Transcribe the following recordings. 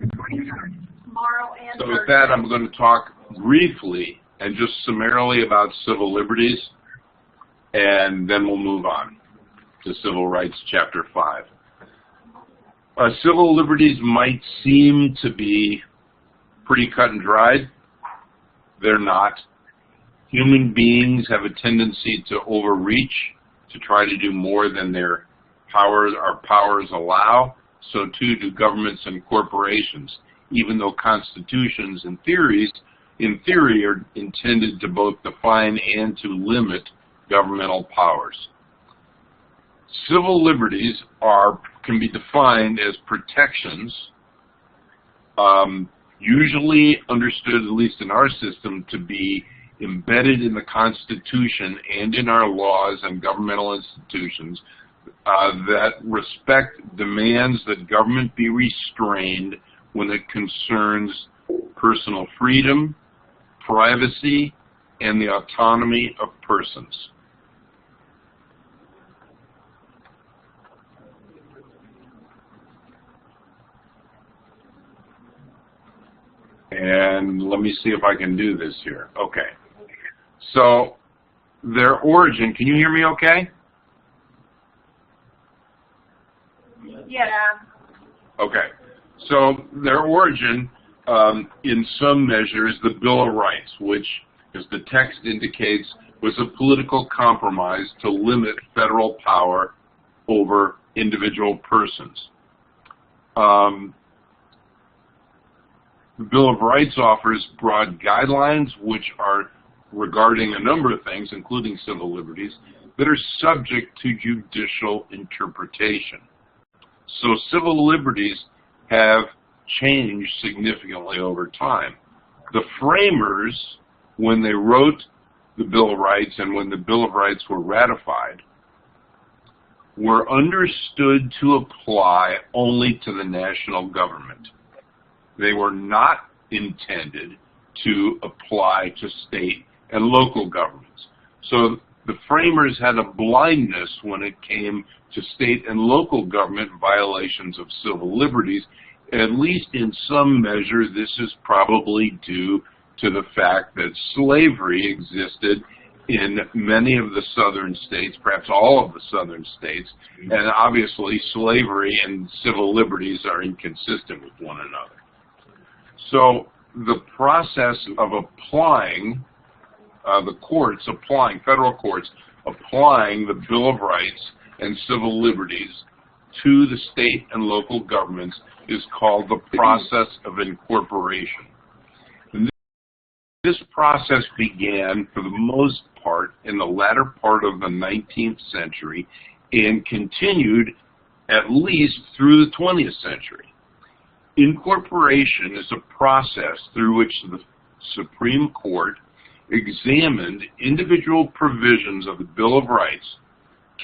Tomorrow and So with that, I'm going to talk briefly and just summarily about civil liberties, and then we'll move on to Civil Rights, Chapter 5. Civil liberties might seem to be pretty cut and dried. They're not. Human beings have a tendency to overreach, to try to do more than our powers allow. So too do governments and corporations, even though constitutions in theory are intended to both define and to limit governmental powers. Civil liberties can be defined as protections, usually understood, at least in our system, to be embedded in the Constitution and in our laws and governmental institutions that respect demands that government be restrained when it concerns personal freedom, privacy, and the autonomy of persons. And let me see if I can do this here. Okay. So their origin, can you hear me okay? Yeah. Okay. So their origin, in some measure, is the Bill of Rights, which, as the text indicates, was a political compromise to limit federal power over individual persons. The Bill of Rights offers broad guidelines which are regarding a number of things, including civil liberties, that are subject to judicial interpretation. So civil liberties have changed significantly over time. The framers, when they wrote the Bill of Rights and when the Bill of Rights were ratified, were understood to apply only to the national government. They were not intended to apply to state and local governments. So the framers had a blindness when it came to state and local government violations of civil liberties. At least in some measure, this is probably due to the fact that slavery existed in many of the southern states, perhaps all of the southern states, and obviously slavery and civil liberties are inconsistent with one another. So the process of applying, federal courts applying the Bill of Rights and civil liberties to the state and local governments is called the process of incorporation. And this process began, for the most part, in the latter part of the 19th century and continued at least through the 20th century. Incorporation is a process through which the Supreme Court examined individual provisions of the Bill of Rights,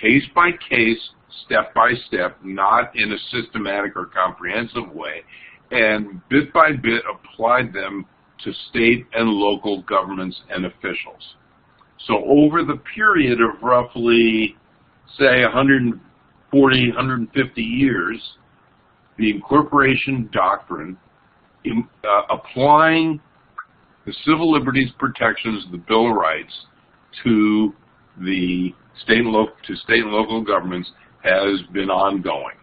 case by case, step by step, not in a systematic or comprehensive way, and bit by bit applied them to state and local governments and officials. So over the period of roughly, say, 140, 150 years, the incorporation doctrine, applying the civil liberties protections of the Bill of Rights to the state and local governments, has been ongoing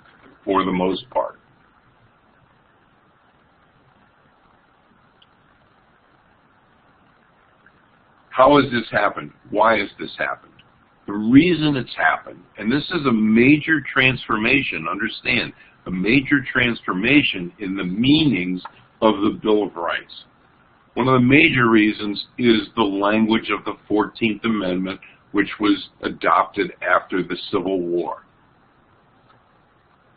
for the most part. How has this happened? Why has this happened? The reason it's happened, and this is a major transformation, understand, a major transformation in the meanings of the Bill of Rights. One of the major reasons is the language of the 14th Amendment, which was adopted after the Civil War.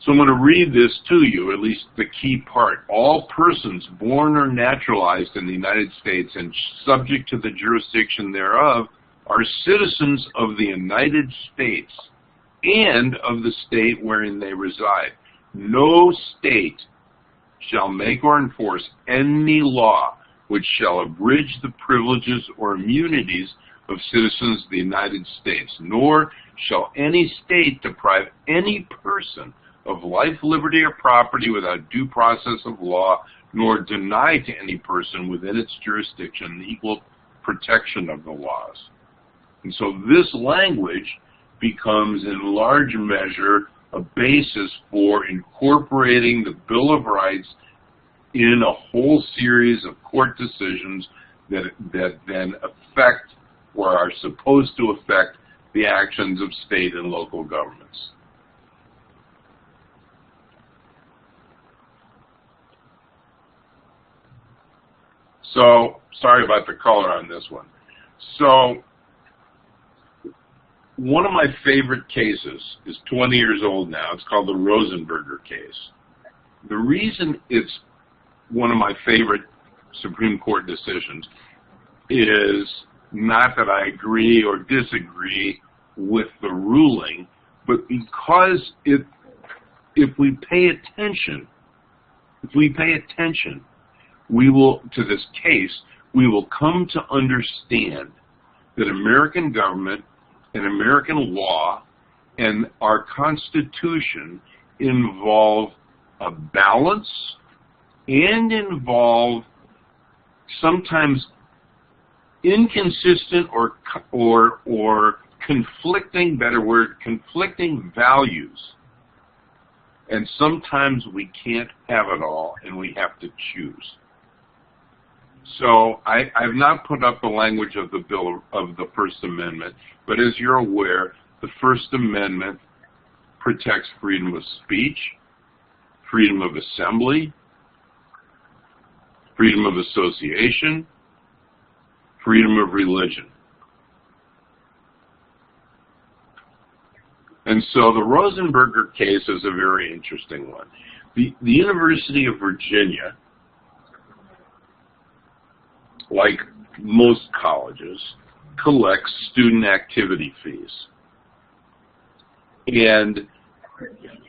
So I'm going to read this to you, at least the key part. All persons born or naturalized in the United States and subject to the jurisdiction thereof are citizens of the United States and of the state wherein they reside. No state shall make or enforce any law which shall abridge the privileges or immunities of citizens of the United States, nor shall any state deprive any person of life, liberty, or property without due process of law, nor deny to any person within its jurisdiction the equal protection of the laws. And so this language becomes in large measure a basis for incorporating the Bill of Rights in a whole series of court decisions that then affect or are supposed to affect the actions of state and local governments. So, sorry about the color on this one. So, one of my favorite cases is 20 years old now. It's called the Rosenberger case. The reason it's one of my favorite Supreme Court decisions is not that I agree or disagree with the ruling, but because if we pay attention, we will, to this case, we will come to understand that American government and American law and our Constitution involve a balance and involve sometimes inconsistent or conflicting, better word, conflicting values. And sometimes we can't have it all, and we have to choose. So I've not put up the language of the bill of the First Amendment, but as you're aware, the First Amendment protects freedom of speech, freedom of assembly, freedom of association, freedom of religion. And so the Rosenberger case is a very interesting one. The University of Virginia, like most colleges, collects student activity fees. And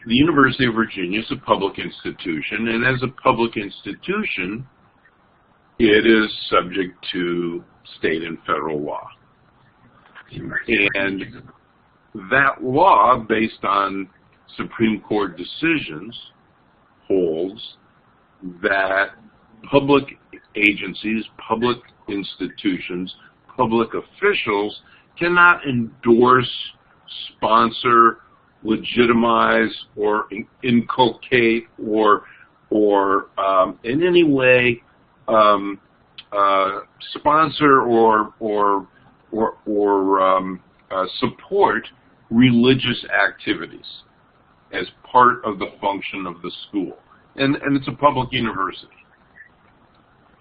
the University of Virginia is a public institution, and as a public institution, it is subject to state and federal law. And that law, based on Supreme Court decisions, holds that public agencies, public institutions, public officials cannot endorse, sponsor, legitimize, or inculcate, or in any way sponsor or support religious activities as part of the function of the school. And it's a public university.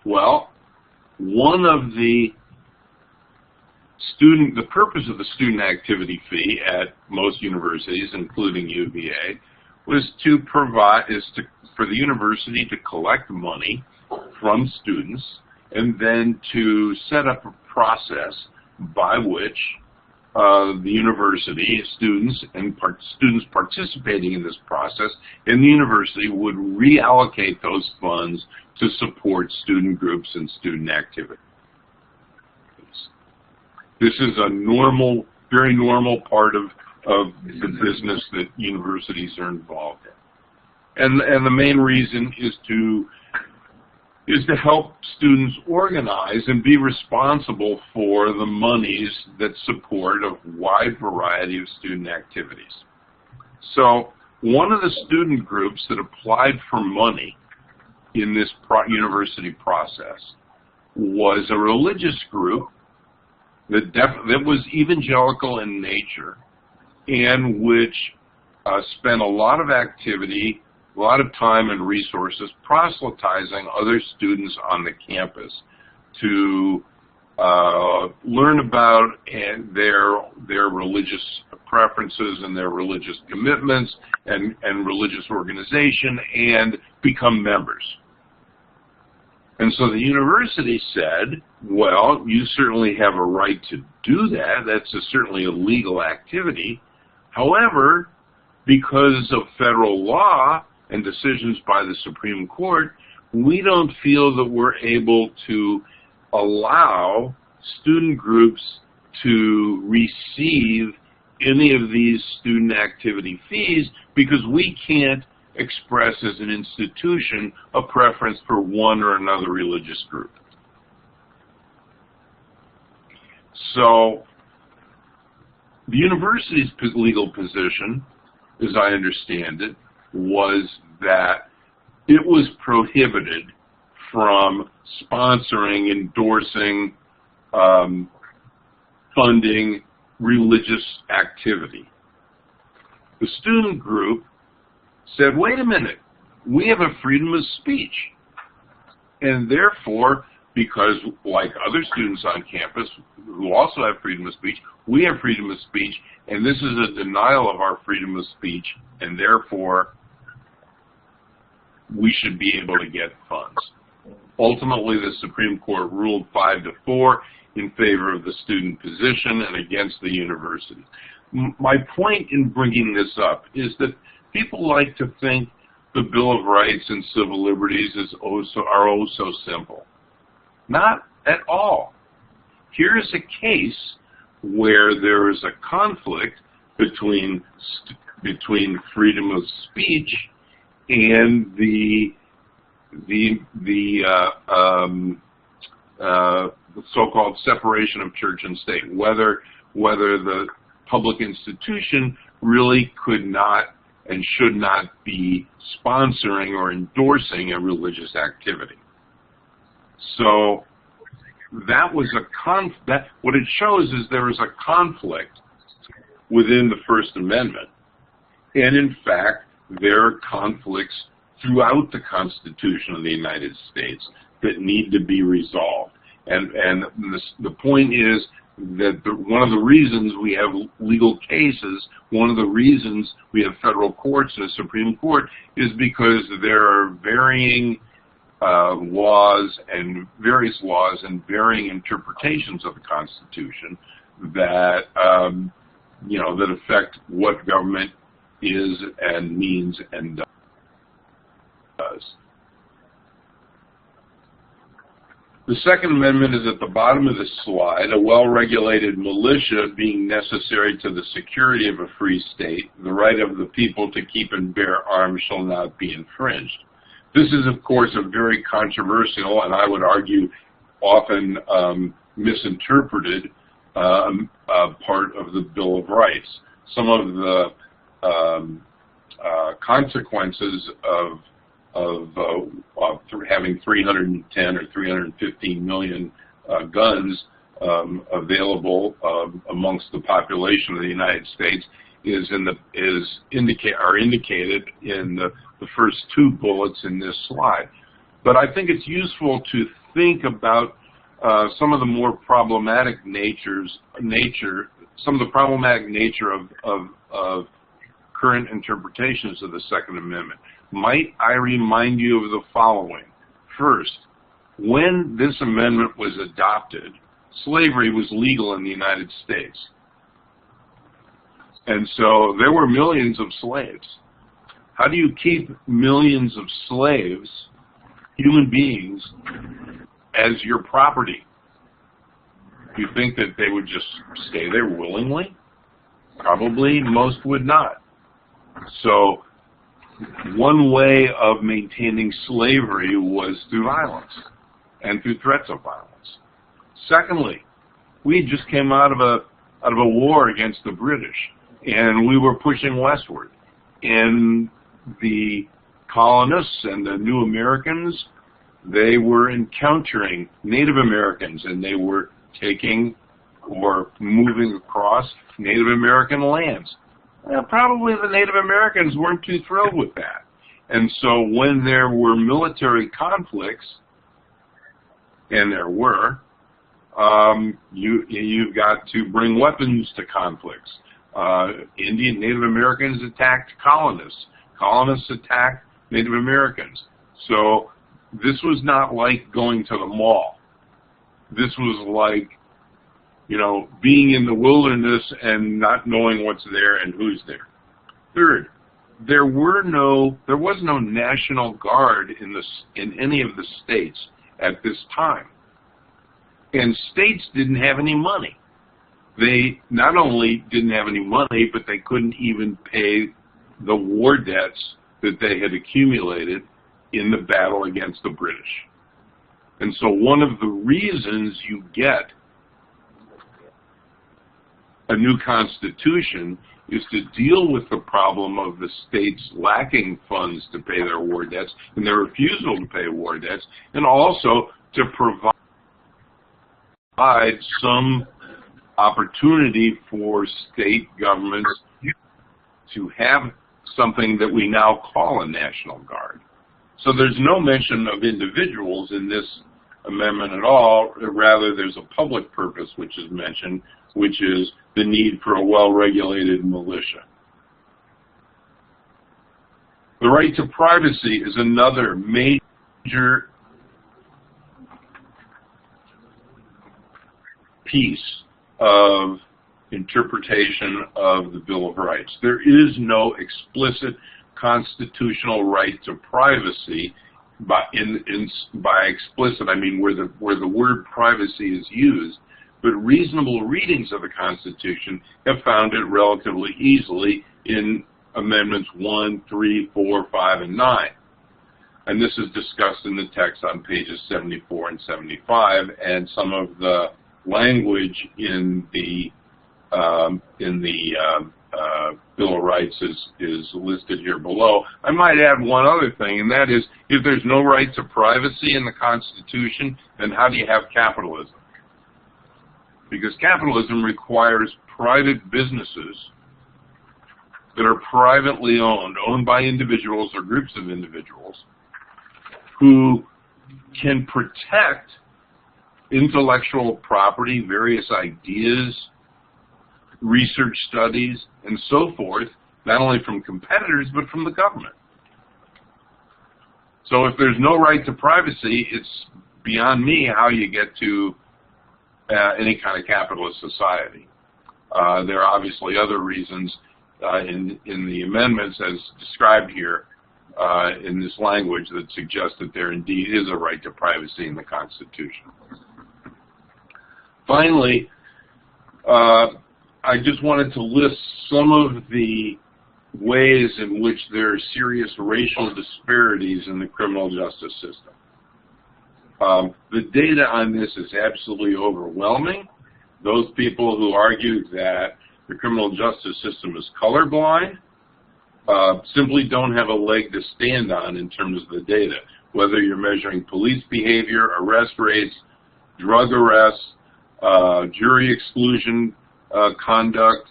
Well, one of the purpose of the student activity fee at most universities, including UVA, was for the university to collect money from students and then to set up a process by which the university, students participating in this process, and the university would reallocate those funds to support student groups and student activities. This is a very normal part of the business that universities are involved in. And the main reason is to help students organize and be responsible for the monies that support a wide variety of student activities. So one of the student groups that applied for money in this university process was a religious group that was evangelical in nature and which spent a lot of activity, a lot of time and resources proselytizing other students on the campus to learn about their religious preferences and their religious commitments and religious organization and become members. And so the university said, well, you certainly have a right to do that. That's certainly a legal activity. However, because of federal law and decisions by the Supreme Court, we don't feel that we're able to allow student groups to receive any of these student activity fees because we can't express as an institution a preference for one or another religious group. So the university's legal position, as I understand it, was that it was prohibited from sponsoring, endorsing, funding religious activity. The student group said, wait a minute, we have a freedom of speech. And therefore, because like other students on campus who also have freedom of speech, we have freedom of speech, and this is a denial of our freedom of speech, and therefore we should be able to get funds. Ultimately, the Supreme Court ruled 5-4 in favor of the student position and against the university. My point in bringing this up is that people like to think the Bill of Rights and Civil Liberties are oh so simple. Not at all. Here's a case where there is a conflict between freedom of speech and the so-called separation of church and state, whether the public institution really could not and should not be sponsoring or endorsing a religious activity. So that was what it shows is there is a conflict within the First Amendment, and in fact there are conflicts throughout the Constitution of the United States that need to be resolved. And the point is that one of the reasons we have legal cases, one of the reasons we have federal courts and a Supreme Court is because there are varying laws and varying interpretations of the Constitution that that affect what government is and means and does. The Second Amendment is at the bottom of the slide, a well-regulated militia being necessary to the security of a free state. The right of the people to keep and bear arms shall not be infringed. This is, of course, a very controversial, and I would argue often misinterpreted part of the Bill of Rights. Some of the consequences of having 310 or 315 million guns available amongst the population of the United States are indicated in the first two bullets in this slide. But I think it's useful to think about some of the more problematic nature of current interpretations of the Second Amendment. Might I remind you of the following? First, when this amendment was adopted, slavery was legal in the United States. And so there were millions of slaves. How do you keep millions of slaves, human beings, as your property? Do you think that they would just stay there willingly? Probably most would not. So one way of maintaining slavery was through violence and through threats of violence. Secondly, we just came out of a war against the British, and we were pushing westward. And the colonists and the new Americans, they were encountering Native Americans, and they were taking or moving across Native American lands. Well, probably the Native Americans weren't too thrilled with that. And so when there were military conflicts, and there were, you've got to bring weapons to conflicts. Native Americans attacked colonists. Colonists attacked Native Americans. So this was not like going to the mall. This was like, being in the wilderness and not knowing what's there and who's there. Third, there was no National Guard in any of the states at this time. And states didn't have any money. they not only didn't have any money, but they couldn't even pay the war debts that they had accumulated in the battle against the British. And so one of the reasons you get a new constitution is to deal with the problem of the states lacking funds to pay their war debts and their refusal to pay war debts, and also to provide some opportunity for state governments to have something that we now call a National Guard. So there's no mention of individuals in this amendment at all. Rather, there's a public purpose which is mentioned, which is the need for a well-regulated militia. The right to privacy is another major piece of interpretation of the Bill of Rights. There is no explicit constitutional right to privacy. By explicit, I mean where the word privacy is used, but reasonable readings of the Constitution have found it relatively easily in Amendments 1, 3, 4, 5, and 9. And this is discussed in the text on pages 74 and 75, and some of the language in the Bill of Rights is listed here below. I might add one other thing, and that is, if there's no right to privacy in the Constitution, then how do you have capitalism? Because capitalism requires private businesses that are privately owned by individuals or groups of individuals, who can protect intellectual property, various ideas, research studies, and so forth, not only from competitors, but from the government. So if there's no right to privacy, it's beyond me how you get to any kind of capitalist society. There are obviously other reasons in the amendments as described here in this language that suggest that there indeed is a right to privacy in the Constitution. Finally, I just wanted to list some of the ways in which there are serious racial disparities in the criminal justice system. The data on this is absolutely overwhelming. Those people who argue that the criminal justice system is colorblind simply don't have a leg to stand on in terms of the data, whether you're measuring police behavior, arrest rates, drug arrests, jury exclusion conduct,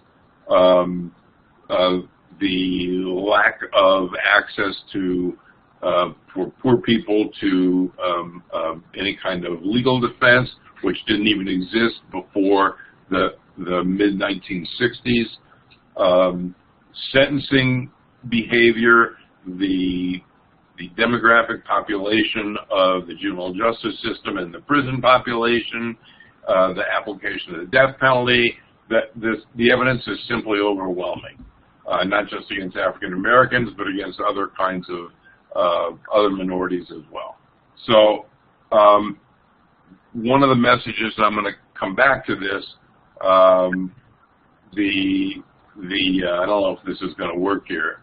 the lack of access to for poor people to any kind of legal defense, which didn't even exist before the mid-1960s, sentencing behavior, the demographic population of the juvenile justice system and the prison population, the application of the death penalty. The evidence is simply overwhelming, not just against African Americans, but against other kinds of other minorities as well. So one of the messages, I'm going to come back to this, I don't know if this is going to work here,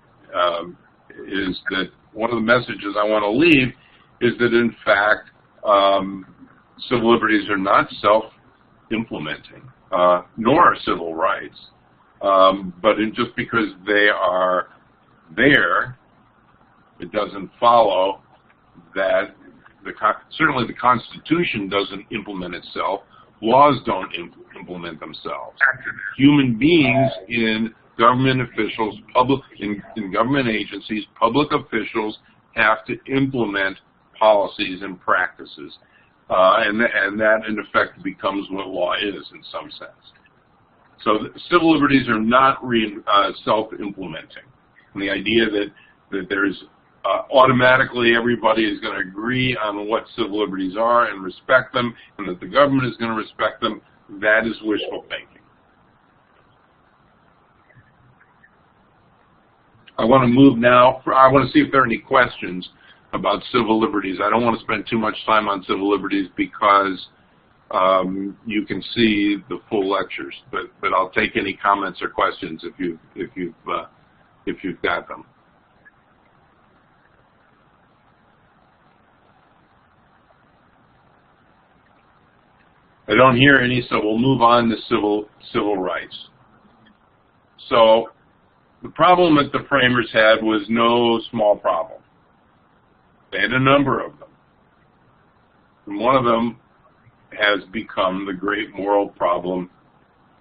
is that one of the messages I want to leave is that in fact civil liberties are not self-implementing, nor are civil rights, but just because they are there, it doesn't follow that certainly the Constitution doesn't implement itself. Laws don't implement themselves. Human beings in government officials, in government agencies, public officials have to implement policies and practices, and that in effect becomes what law is in some sense. So civil liberties are not self-implementing. And the idea that there's automatically everybody is going to agree on what civil liberties are and respect them, and that the government is going to respect them, that is wishful thinking. I want to move now. I want to see if there are any questions about civil liberties. I don't want to spend too much time on civil liberties because you can see the full lectures. But I'll take any comments or questions if you've got them. I don't hear any, so we'll move on to civil rights. So the problem that the framers had was no small problem. They had a number of them. And one of them has become the great moral problem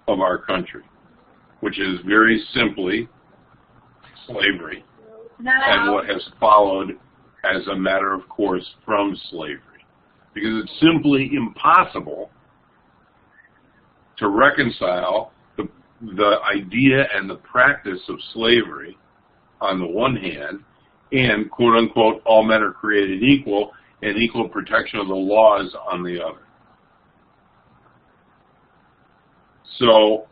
of our country, which is very simply slavery and what has followed as a matter of course from slavery. Because it's simply impossible to reconcile the idea and the practice of slavery on the one hand and quote unquote all men are created equal and equal protection of the laws on the other. So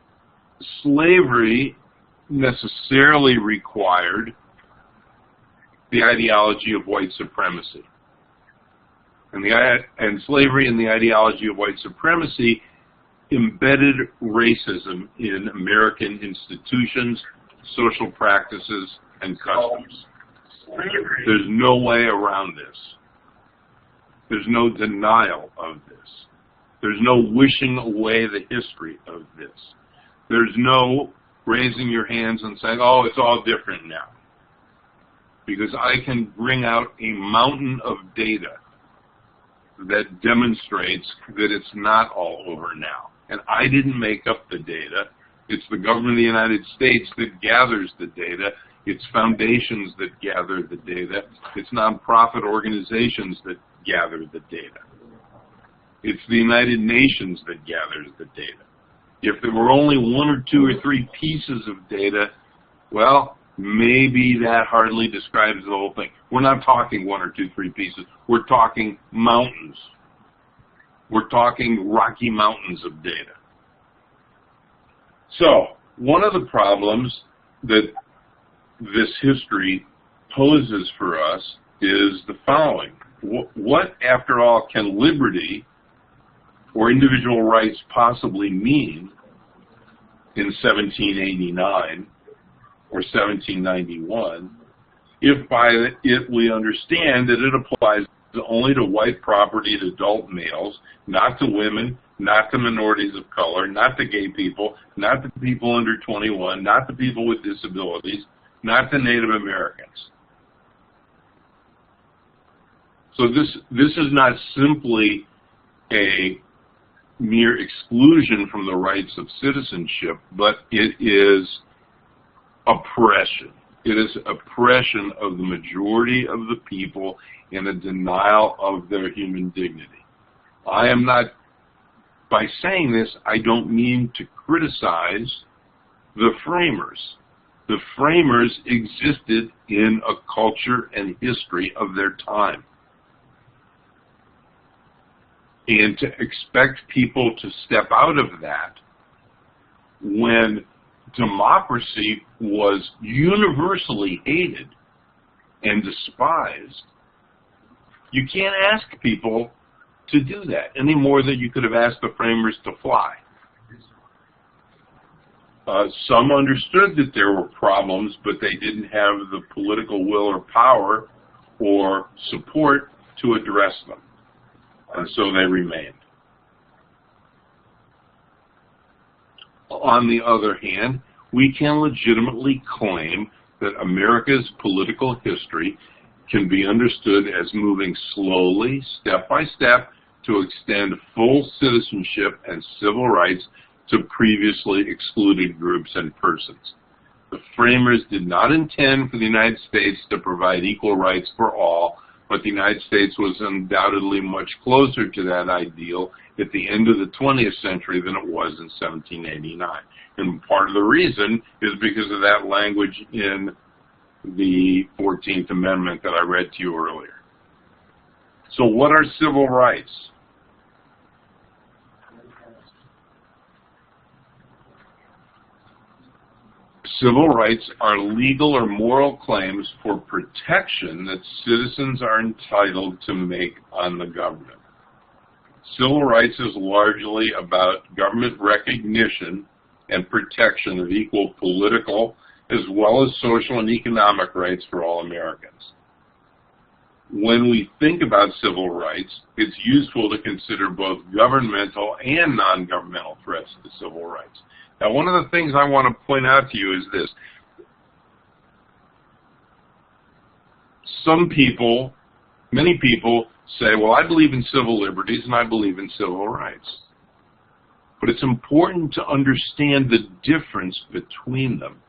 slavery necessarily required the ideology of white supremacy. And slavery and the ideology of white supremacy embedded racism in American institutions, social practices, and customs. There's no way around this. There's no denial of this. There's no wishing away the history of this. There's no raising your hands and saying, oh, it's all different now. Because I can bring out a mountain of data that demonstrates that it's not all over now. And I didn't make up the data. It's the government of the United States that gathers the data. It's foundations that gather the data. It's nonprofit organizations that gather the data. It's the United Nations that gathers the data. If there were only one or two or three pieces of data, well, maybe that hardly describes the whole thing. We're not talking one or two, three pieces. We're talking mountains. We're talking Rocky Mountains of data. So, one of the problems that this history poses for us is the following. What, after all, can liberty or individual rights possibly mean in 1789 or 1791 if by it we understand that it applies only to white propertied adult males, not to women, not to minorities of color, not to gay people, not to people under 21, not to people with disabilities, not to Native Americans. So this is not simply a mere exclusion from the rights of citizenship, but it is oppression. It is oppression of the majority of the people and a denial of their human dignity. I am not, by saying this, I don't mean to criticize the framers. The framers existed in a culture and history of their time. And to expect people to step out of that when democracy was universally hated and despised, you can't ask people to do that any more than you could have asked the framers to fly. Some understood that there were problems, but they didn't have the political will or power or support to address them. And so they remained. On the other hand, we can legitimately claim that America's political history can be understood as moving slowly, step by step, to extend full citizenship and civil rights to previously excluded groups and persons. The framers did not intend for the United States to provide equal rights for all, but the United States was undoubtedly much closer to that ideal at the end of the 20th century than it was in 1789. And part of the reason is because of that language in the 14th Amendment that I read to you earlier. So what are civil rights? Civil rights are legal or moral claims for protection that citizens are entitled to make on the government. Civil rights is largely about government recognition and protection of equal political as well as social and economic rights for all Americans. When we think about civil rights, it's useful to consider both governmental and non-governmental threats to civil rights. Now, one of the things I want to point out to you is this. Many people say, well, I believe in civil liberties and I believe in civil rights. But it's important to understand the difference between them.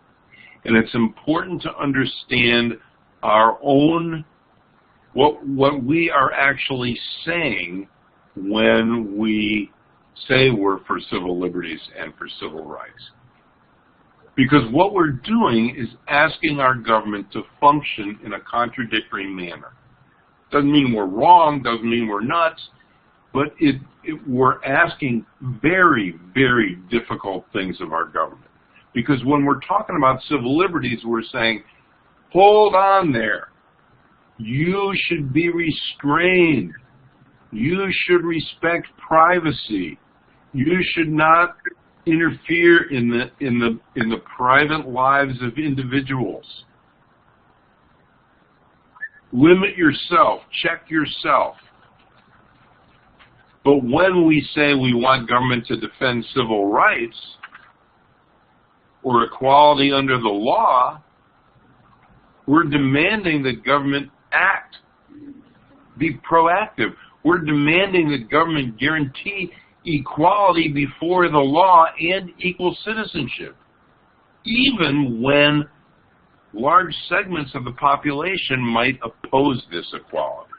And it's important to understand our own, what we are actually saying when we say we're for civil liberties and for civil rights. Because what we're doing is asking our government to function in a contradictory manner. Doesn't mean we're wrong, doesn't mean we're nuts, but we're asking very, very difficult things of our government. Because when we're talking about civil liberties, we're saying, hold on there. You should be restrained. You should respect privacy. You should not interfere in the private lives of individuals. Limit yourself. Check yourself. But when we say we want government to defend civil rights or equality under the law, we're demanding that government act, be proactive. We're demanding that government guarantee equality before the law and equal citizenship, even when large segments of the population might oppose this equality.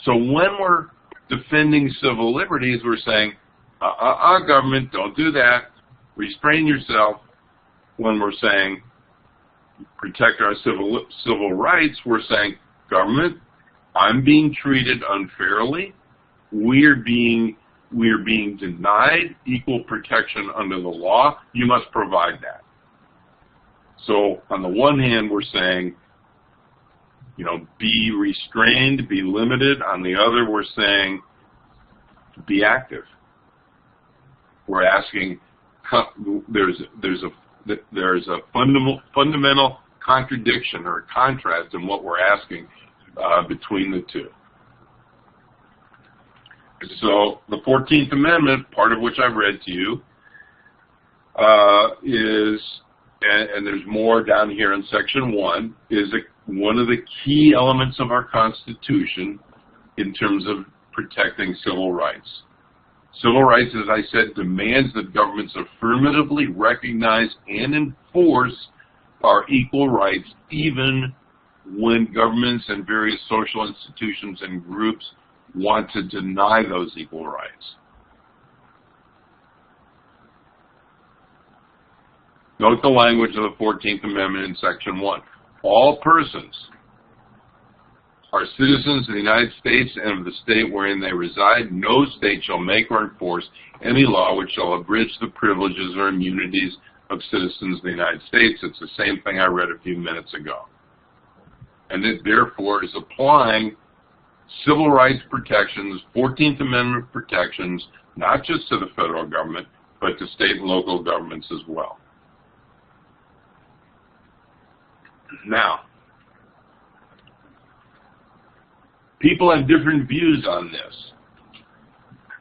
So when we're defending civil liberties, we're saying, government, don't do that. Restrain yourself. When we're saying protect our civil rights, we're saying, government, I'm being treated unfairly. We're being denied equal protection under the law. You must provide that. So on the one hand, we're saying, be restrained, be limited. On the other, we're saying, be active. We're asking, there's a fundamental contradiction or contrast in what we're asking between the two. So the 14th Amendment, part of which I've read to you, is, and there's more down here in Section 1, is one of the key elements of our Constitution in terms of protecting civil rights. Civil rights, as I said, demands that governments affirmatively recognize and enforce our equal rights, even when governments and various social institutions and groups want to deny those equal rights. Note the language of the 14th Amendment in Section 1. All persons are citizens of the United States and of the state wherein they reside. No state shall make or enforce any law which shall abridge the privileges or immunities of citizens of the United States. It's the same thing I read a few minutes ago. And it therefore is applying civil rights protections, 14th Amendment protections, not just to the federal government, but to state and local governments as well. Now, people have different views on this.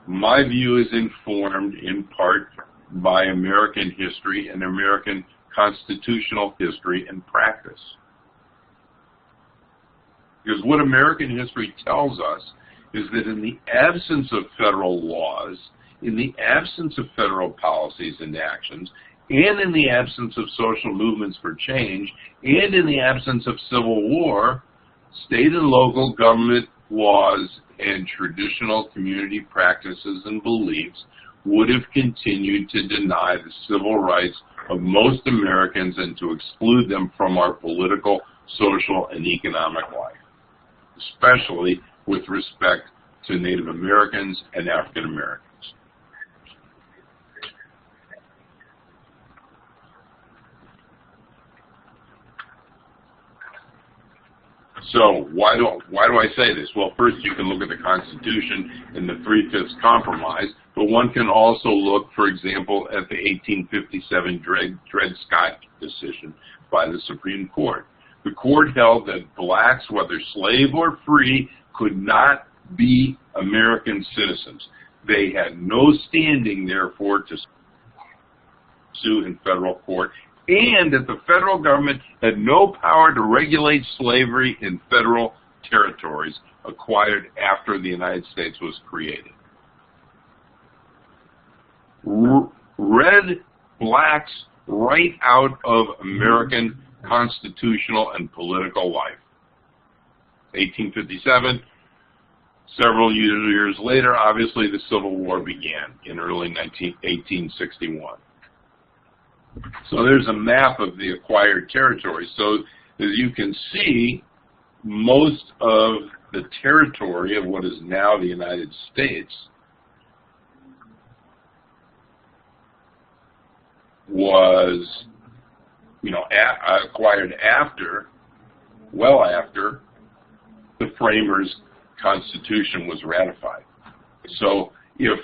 My view is informed in part by American history and American constitutional history and practice. Because what American history tells us is that in the absence of federal laws, in the absence of federal policies and actions, and in the absence of social movements for change, and in the absence of civil war, state and local government laws and traditional community practices and beliefs would have continued to deny the civil rights of most Americans and to exclude them from our political, social, and economic life, especially with respect to Native Americans and African Americans. So why do I say this? Well, first you can look at the Constitution and the Three-Fifths Compromise, but one can also look, for example, at the 1857 Dred Scott decision by the Supreme Court. The court held that blacks, whether slave or free, could not be American citizens. They had no standing, therefore, to sue in federal court, and that the federal government had no power to regulate slavery in federal territories acquired after the United States was created. Read blacks right out of American constitutional and political life. 1857, several years later, obviously the Civil War began in early 1861. So there's a map of the acquired territory. So as you can see, most of the territory of what is now the United States was, acquired well after the framers' Constitution was ratified. So if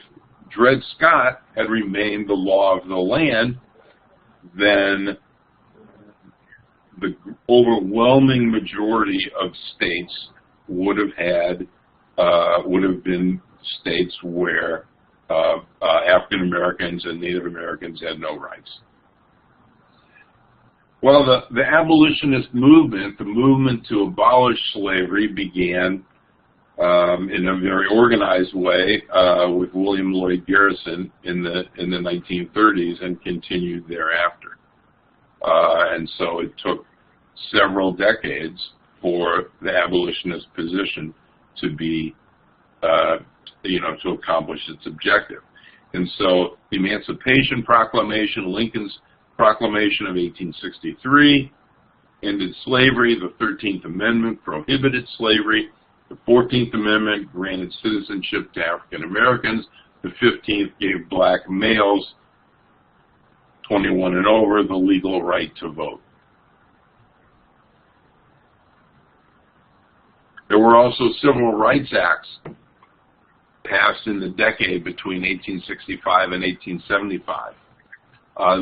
Dred Scott had remained the law of the land, then the overwhelming majority of states would have been states where African Americans and Native Americans had no rights. Well, the abolitionist movement, the movement to abolish slavery, began in a very organized way with William Lloyd Garrison in the 1930s and continued thereafter. And so it took several decades for the abolitionist position to be, to accomplish its objective. And so the Emancipation Proclamation, Lincoln's Proclamation of 1863, ended slavery. The 13th Amendment prohibited slavery. The 14th Amendment granted citizenship to African Americans. The 15th gave black males 21 and over the legal right to vote. There were also civil rights acts passed in the decade between 1865 and 1875.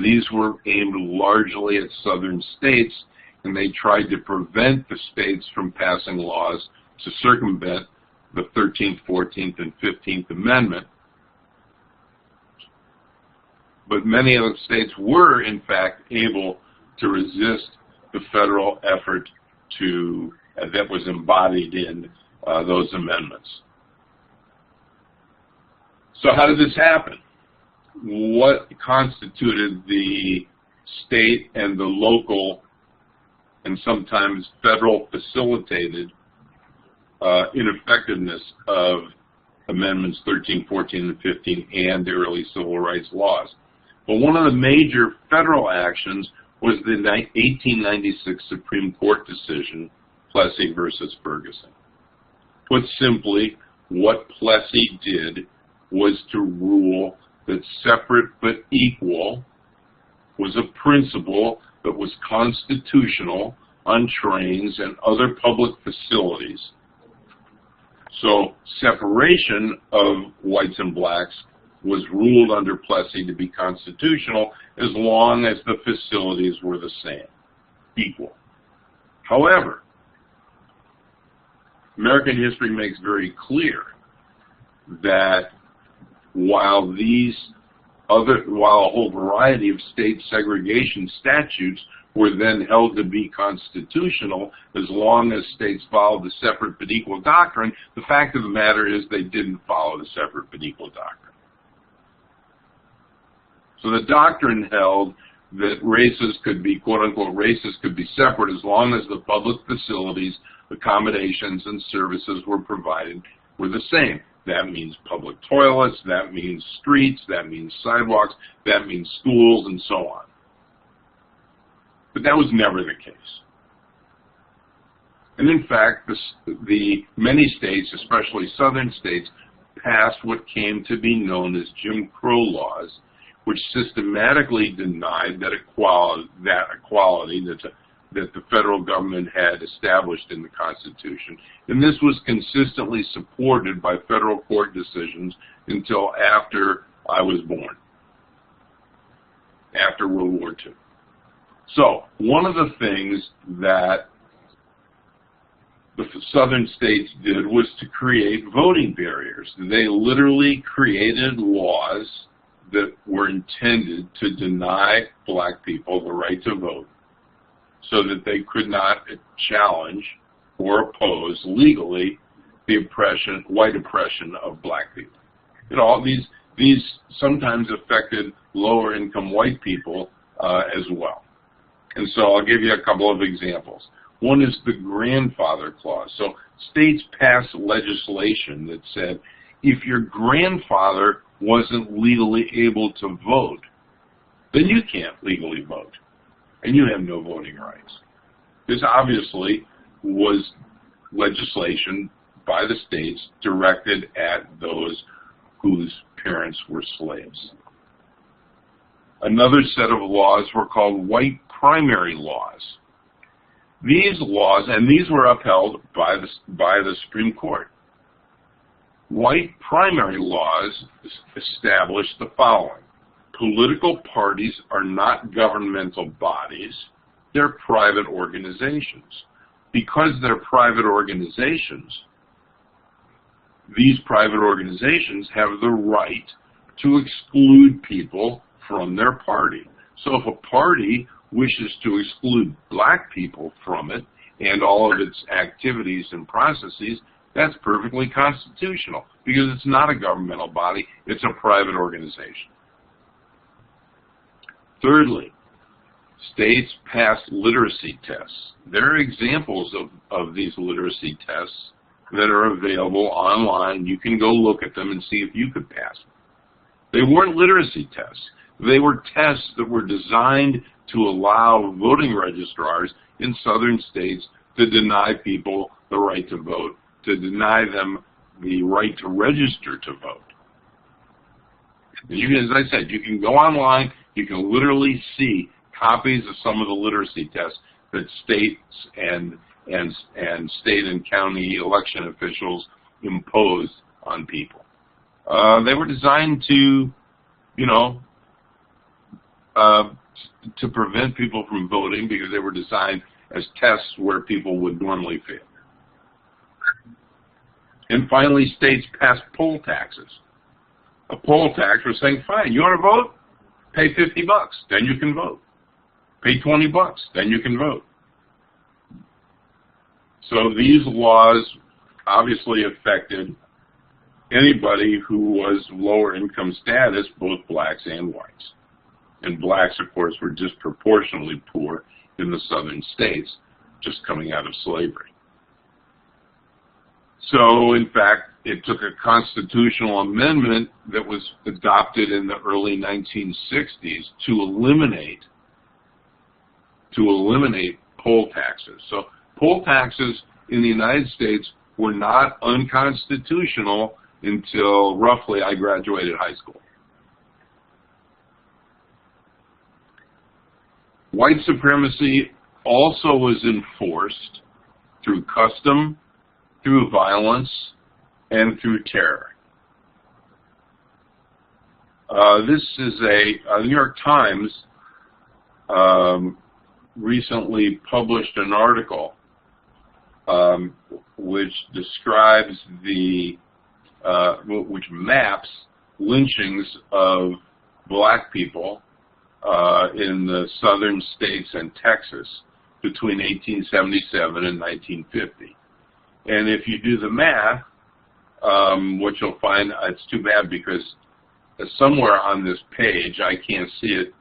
These were aimed largely at southern states, and they tried to prevent the states from passing laws to circumvent the 13th, 14th, and 15th Amendment. But many of the states were, in fact, able to resist the federal effort that was embodied in those amendments. So how did this happen? What constituted the state and the local and sometimes federal facilitated ineffectiveness of Amendments 13, 14, and 15 and the early civil rights laws? Well, one of the major federal actions was the 1896 Supreme Court decision, Plessy versus Ferguson. Put simply, what Plessy did was to rule that separate but equal was a principle that was constitutional on trains and other public facilities. So separation of whites and blacks was ruled under Plessy to be constitutional as long as the facilities were the same, equal. However, American history makes very clear that while a whole variety of state segregation statutes were then held to be constitutional as long as states followed the separate but equal doctrine, the fact of the matter is they didn't follow the separate but equal doctrine. So the doctrine held that races could be, quote-unquote, races could be separate as long as the public facilities, accommodations, and services were provided were the same. That means public toilets, that means streets, that means sidewalks, that means schools, and so on. But that was never the case. And in fact, the many states, especially southern states, passed what came to be known as Jim Crow laws, which systematically denied that equality, that that the federal government had established in the Constitution. And this was consistently supported by federal court decisions until after I was born, after World War II. So one of the things that the southern states did was to create voting barriers. They literally created laws that were intended to deny black people the right to vote so that they could not challenge or oppose legally the oppression, white oppression of black people. You know, these sometimes affected lower income white people as well. And so I'll give you a couple of examples. One is the grandfather clause. So states passed legislation that said if your grandfather wasn't legally able to vote, then you can't legally vote, and you have no voting rights. This obviously was legislation by the states directed at those whose parents were slaves. Another set of laws were called white primary laws. These laws, and these were upheld by the Supreme Court. White primary laws established the following. Political parties are not governmental bodies, they're private organizations. Because they're private organizations, these private organizations have the right to exclude people from their party. So if a party wishes to exclude black people from it and all of its activities and processes, that's perfectly constitutional because it's not a governmental body, it's a private organization. Thirdly, states passed literacy tests. There are examples of these literacy tests that are available online. You can go look at them and see if you could pass them. They weren't literacy tests. They were tests that were designed to allow voting registrars in southern states to deny people the right to vote, to deny them the right to register to vote. And you can, as I said, you can go online, you can literally see copies of some of the literacy tests that states and state and county election officials imposed on people. They were designed to, to prevent people from voting because they were designed as tests where people would normally fail. And finally, states passed poll taxes. A poll tax was saying, fine, you want to vote? Pay $50, then you can vote. Pay $20, then you can vote. So these laws obviously affected anybody who was lower income status, both blacks and whites. And blacks, of course, were disproportionately poor in the southern states, just coming out of slavery. So, in fact, it took a constitutional amendment that was adopted in the early 1960s to eliminate poll taxes. So, poll taxes in the United States were not unconstitutional until roughly I graduated high school. White supremacy also was enforced through custom, through violence, and through terror. This is a New York Times recently published an article which describes which maps lynchings of black people in the southern states and Texas between 1877 and 1950. And if you do the math, what you'll find, it's too bad because somewhere on this page, I can't see it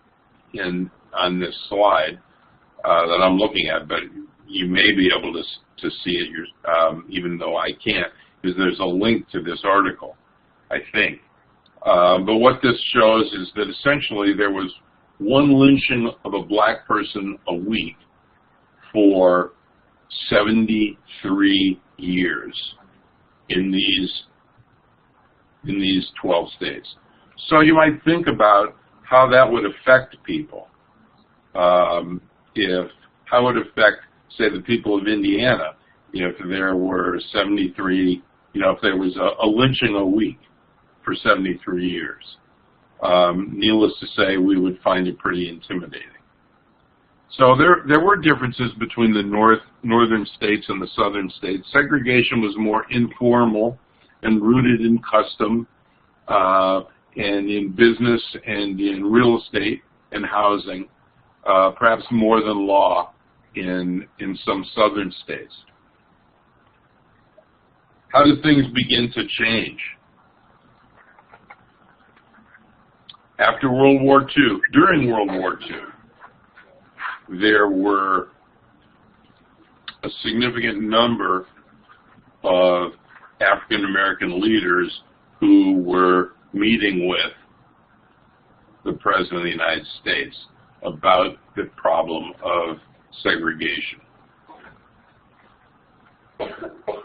on this slide that I'm looking at, but you may be able to see it, even though I can't, because there's a link to this article, I think. But what this shows is that essentially there was one lynching of a black person a week for 73 years in these 12 states. So you might think about how that would affect people if how it would affect, say, the people of Indiana if there were 73, if there was a lynching a week for 73 years. Needless to say, we would find it pretty intimidating. So there were differences between the northern states and the southern states. Segregation was more informal and rooted in custom and in business and in real estate and housing, perhaps more than law in some southern states. How did things begin to change? After World War II, during World War II, there were a significant number of African American leaders who were meeting with the President of the United States about the problem of segregation.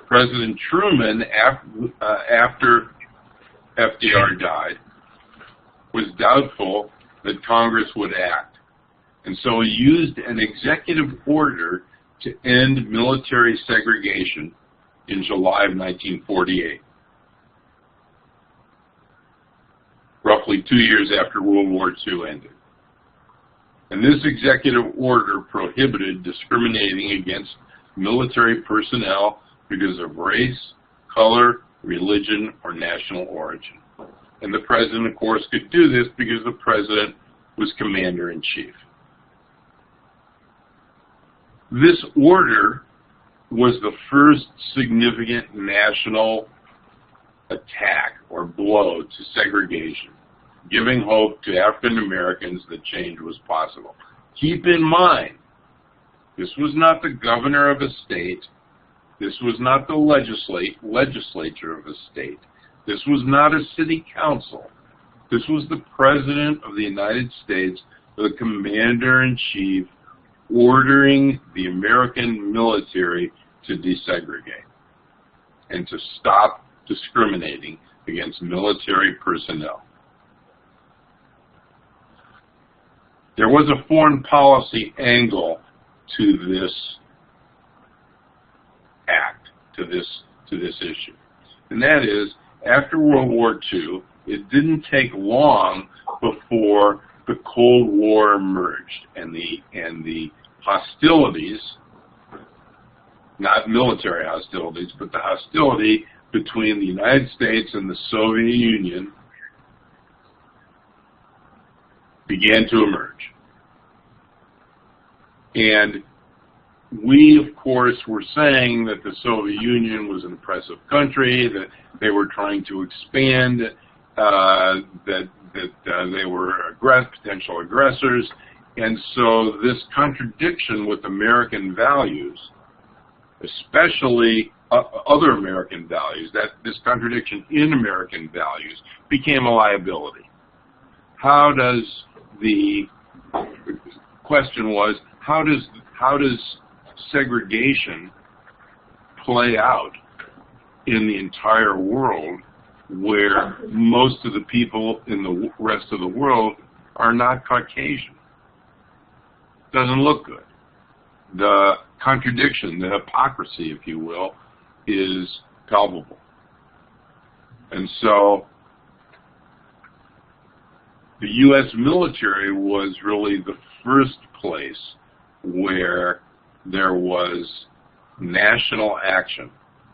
President Truman, after FDR died, was doubtful that Congress would act. And so he used an executive order to end military segregation in July of 1948, roughly 2 years after World War II ended. And this executive order prohibited discriminating against military personnel because of race, color, religion, or national origin. And the president, of course, could do this because the president was commander-in-chief. This order was the first significant national attack or blow to segregation, giving hope to African Americans that change was possible. Keep in mind, this was not the governor of a state. This was not the legislature of a state. This was not a city council. This was the President of the United States, the commander-in-chief, ordering the American military to desegregate and to stop discriminating against military personnel. There was a foreign policy angle to this act, to this issue. And that is, after World War II, it didn't take long before the Cold War emerged, and the hostilities, not military hostilities, but the hostility between the United States and the Soviet Union began to emerge. And we, of course, were saying that the Soviet Union was an oppressive country, that they were trying to expand, that they were potential aggressors. And so this contradiction with American values, especially other American values, that this contradiction in American values became a liability. The question was, how does segregation play out in the entire world where most of the people in the rest of the world are not Caucasian? Doesn't look good. The contradiction, the hypocrisy, if you will, is palpable. And so the U.S. military was really the first place where there was national action,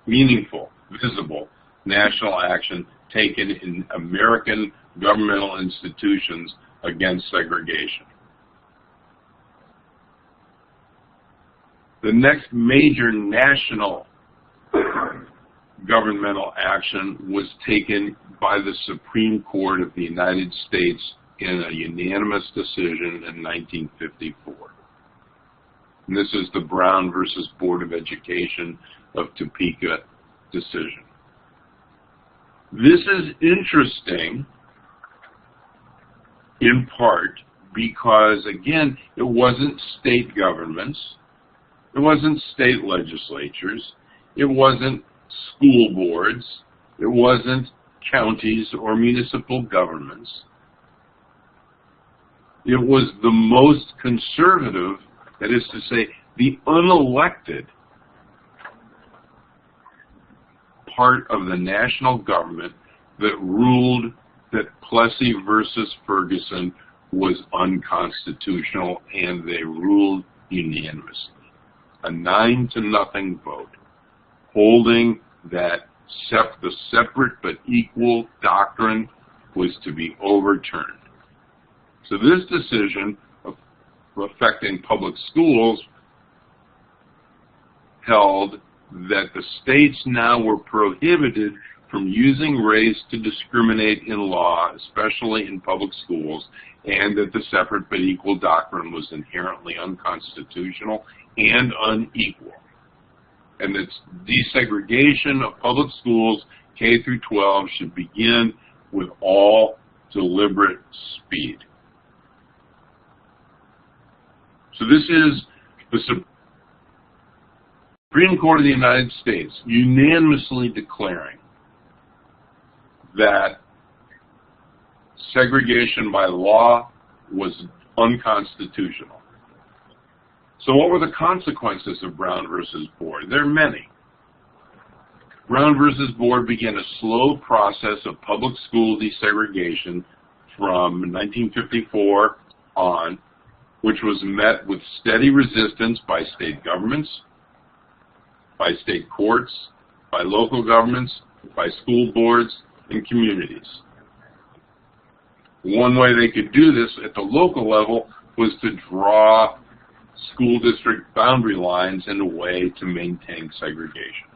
meaningful, visible national action taken in American governmental institutions against segregation. The next major national governmental action was taken by the Supreme Court of the United States in a unanimous decision in 1954. And this is the Brown versus Board of Education of Topeka decision. This is interesting in part because, again, it wasn't state governments, it wasn't state legislatures, it wasn't school boards, it wasn't counties or municipal governments. It was the most conservative That is to say, the unelected part of the national government that ruled that Plessy versus Ferguson was unconstitutional, and they ruled unanimously. A 9-0 vote, holding that the separate but equal doctrine was to be overturned. So this decision affecting public schools held that the states now were prohibited from using race to discriminate in law, especially in public schools, and that the separate but equal doctrine was inherently unconstitutional and unequal. And that desegregation of public schools, K through 12, should begin with all deliberate speed. So this is the Supreme Court of the United States unanimously declaring that segregation by law was unconstitutional. So what were the consequences of Brown versus Board? There are many. Brown versus Board began a slow process of public school desegregation from 1954 on, which was met with steady resistance by state governments, by state courts, by local governments, by school boards, and communities. One way they could do this at the local level was to draw school district boundary lines in a way to maintain segregation.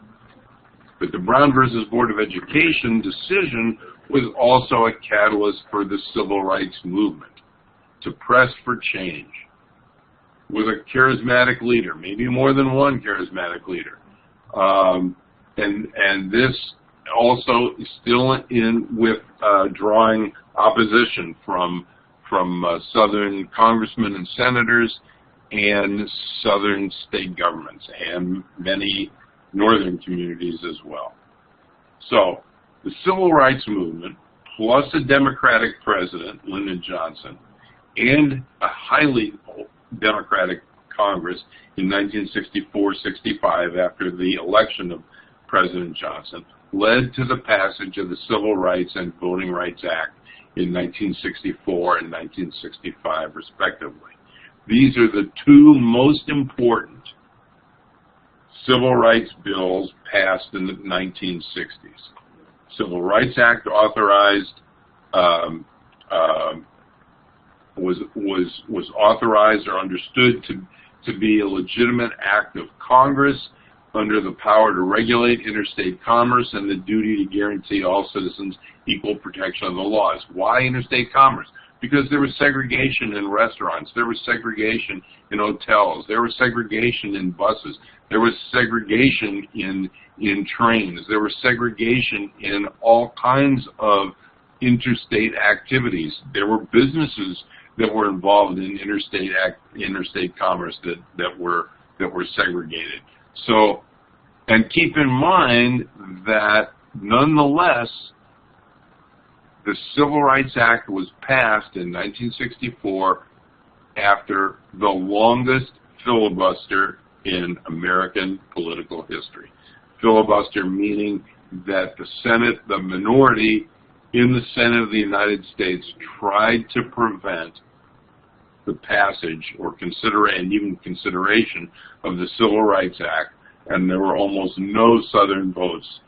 But the Brown versus Board of Education decision was also a catalyst for the civil rights movement to press for change with a charismatic leader, maybe more than one charismatic leader. And this also is still in with drawing opposition from Southern congressmen and senators and Southern state governments and many Northern communities as well. So the Civil Rights Movement, plus a Democratic president, Lyndon Johnson, and a highly Democratic Congress in 1964-65 after the election of President Johnson, led to the passage of the Civil Rights and Voting Rights Act in 1964 and 1965, respectively. These are the two most important civil rights bills passed in the 1960s. Civil Rights Act authorized was authorized or understood to be a legitimate act of Congress under the power to regulate interstate commerce and the duty to guarantee all citizens equal protection of the laws. Why interstate commerce? Because there was segregation in restaurants, there was segregation in hotels, there was segregation in buses, there was segregation in trains, there was segregation in all kinds of interstate activities. There were businesses that were involved in interstate commerce that were segregated. So, and keep in mind that nonetheless, the Civil Rights Act was passed in 1964 after the longest filibuster in American political history. Filibuster meaning that the Senate, the minority in the Senate of the United States, tried to prevent the passage or even consideration of the Civil Rights Act, and there were almost no Southern votes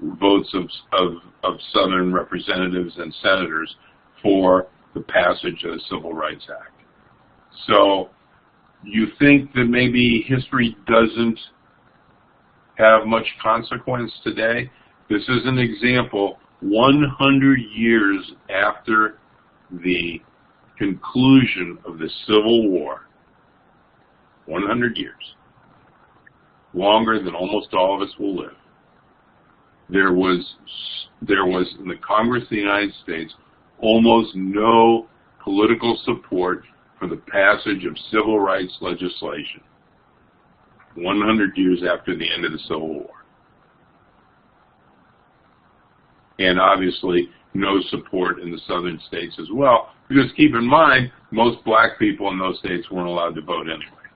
of Southern representatives and senators for the passage of the Civil Rights Act. So you think that maybe history doesn't have much consequence today? This is an example 100 years after the conclusion of the Civil War. 100 years. Longer than almost all of us will live. There was in the Congress of the United States almost no political support for the passage of civil rights legislation 100 years after the end of the Civil War. And obviously no support in the southern states as well, because keep in mind, most black people in those states weren't allowed to vote anyway.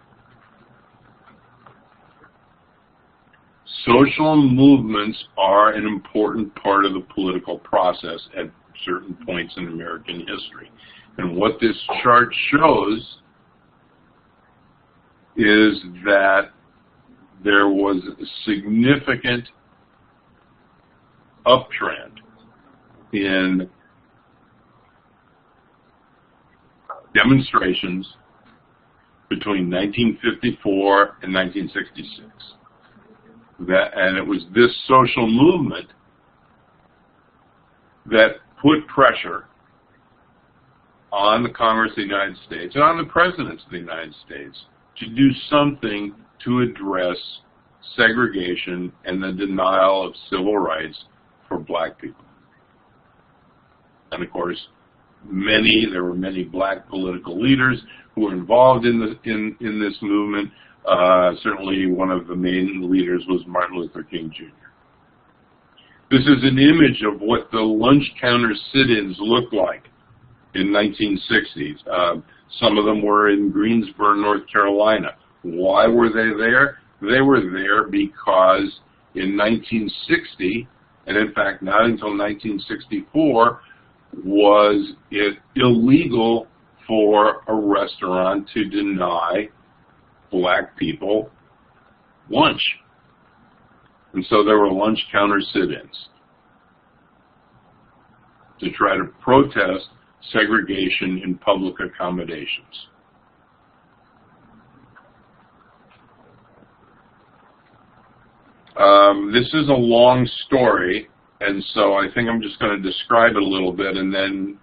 social movements are an important part of the political process at certain points in American history. And what this chart shows is that there was a significant uptrend in demonstrations between 1954 and 1966. And it was this social movement that put pressure on the Congress of the United States and on the presidents of the United States to do something to address segregation and the denial of civil rights for black people. And of course, there were many black political leaders who were involved in this movement. Certainly one of the main leaders was Martin Luther King Jr. This is an image of what the lunch counter sit-ins looked like in 1960s. Some of them were in Greensboro, North Carolina. Why were they there? They were there because in 1960, and in fact not until 1964, was it illegal for a restaurant to deny black people lunch. And so there were lunch counter sit-ins to try to protest segregation in public accommodations. This is a long story, and so I think I'm just going to describe it a little bit and then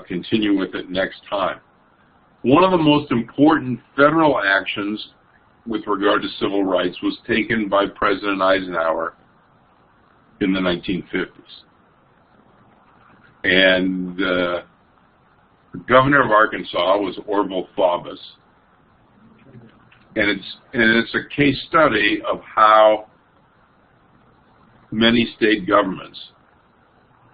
continue with it next time. One of the most important federal actions with regard to civil rights was taken by President Eisenhower in the 1950s. And the governor of Arkansas was Orville Faubus. And it's a case study of how many state governments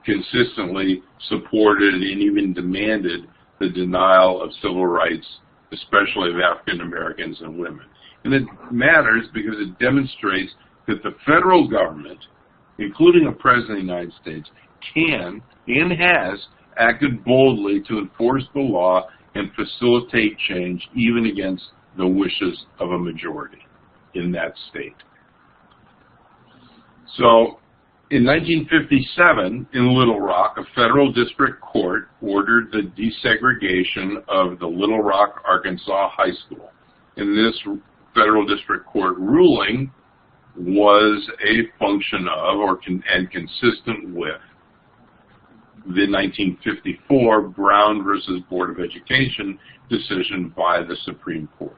consistently supported and even demanded the denial of civil rights, especially of African Americans and women. And it matters because it demonstrates that the federal government, including a president of the United States, can and has acted boldly to enforce the law and facilitate change even against the wishes of a majority in that state. So, in 1957, in Little Rock, a federal district court ordered the desegregation of the Little Rock, Arkansas High School. And this federal district court ruling was a function of and consistent with the 1954 Brown versus Board of Education decision by the Supreme Court.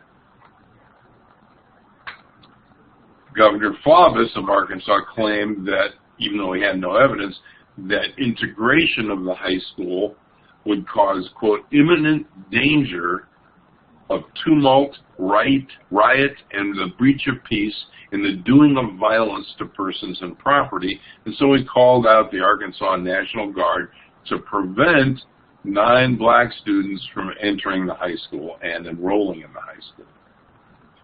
Governor Faubus of Arkansas claimed that, even though he had no evidence, that integration of the high school would cause, quote, imminent danger of tumult, riot, and the breach of peace and the doing of violence to persons and property. And so he called out the Arkansas National Guard to prevent 9 black students from entering the high school and enrolling in the high school.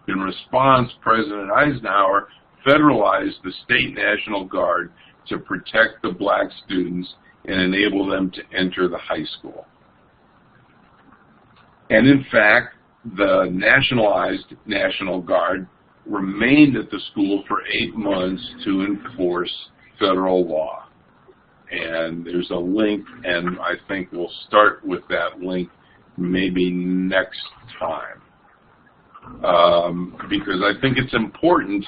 In response, President Eisenhower federalized the state National Guard to protect the black students and enable them to enter the high school. And in fact, the nationalized National Guard remained at the school for 8 months to enforce federal law. And there's a link, and I think we'll start with that link maybe next time. Because I think it's important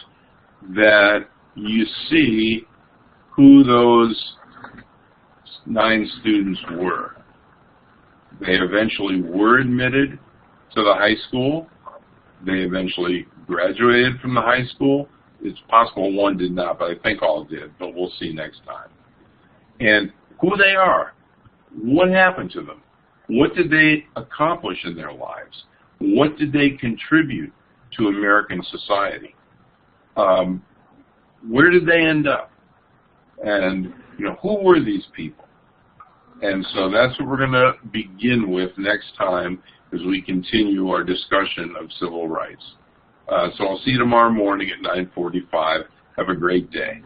that you see who those 9 students were. They eventually were admitted to the high school. They eventually graduated from the high school. It's possible one did not, but I think all did, but we'll see next time. And who they are, what happened to them, what did they accomplish in their lives, what did they contribute to American society, where did they end up, and who were these people? And so that's what we're going to begin with next time as we continue our discussion of civil rights. So I'll see you tomorrow morning at 9:45. Have a great day.